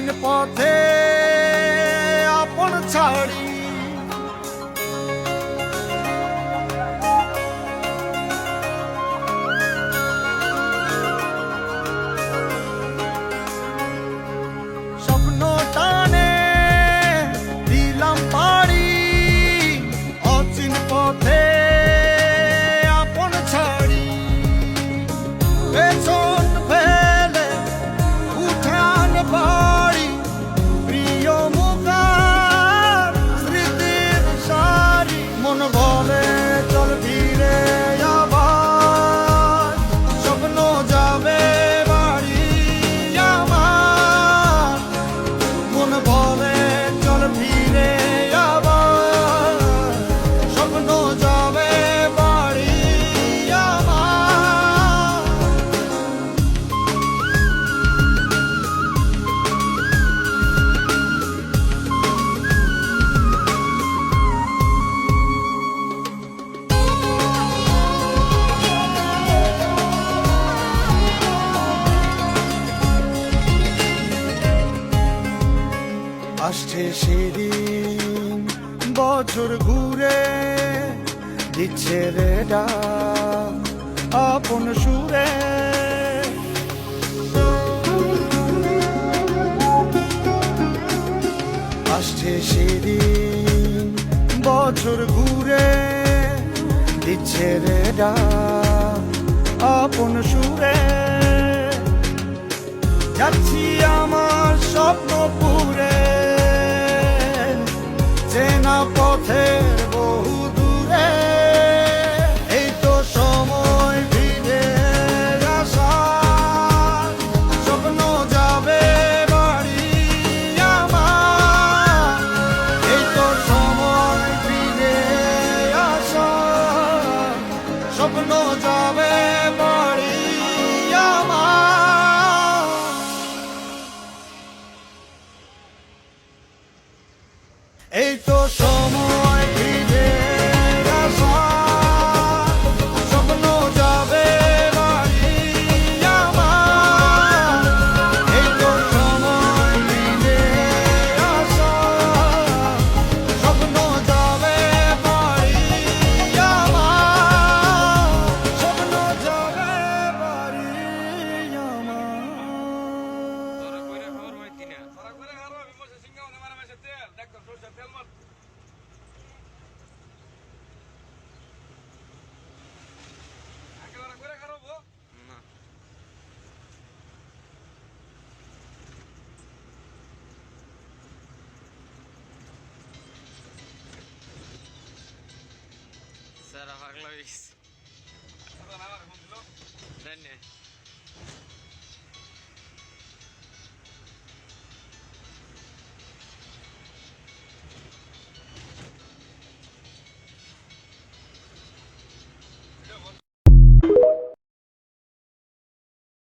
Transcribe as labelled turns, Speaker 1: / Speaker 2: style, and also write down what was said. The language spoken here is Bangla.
Speaker 1: অচিন পথে আপন ছাড়ি স্বপ্ন টানে দিলাম পাড়ি অচিন পথে আপন ছাড়ি পেছন ফেলে উঠান বাড়ি প্রিয় মুখার স্মৃতির সারি মন বলে চল ফিরে আবার স্বপ্ন যাবে বাড়ি আমার মন বলে চল ফিরে আবার স্বপ্ন যাবে বাড়ি আমার আসছে সেদিন বছর ঘুরে দিচ্ছে রে ডাক আপন সুরে আসছে সেদিন বছর ঘুরে দিচ্ছে রে ডাক আপন সুরে যাচ্ছি আমার স্বপ্ন পুরে চেনা পথের বহু দূরে এই তো সময় ফিরে আসার স্বপ্ন যাবে বাড়ি আমার এই তো সময় ফিরে আসার স্বপ্ন যাবে বাড়ি আমার এই তো সময় ফিরে আসার স্বপ্ন যাবে বাড়ি আমার এই তো সময় ফিরে আসার স্বপ্ন যাবে বাড়ি আমার স্বপ্ন যাবে বাড়ি আমার
Speaker 2: তোরা কইরা খবর হইতি না তোরা কইরা আর আমি বসে সিঙ্গা ওনে মারা মাসে তেল দেখো সরষের তেল মত একেবারে কইরা খারাপ না সারা পাগলা হইছে তোরা আমার ফোন দিলো জানি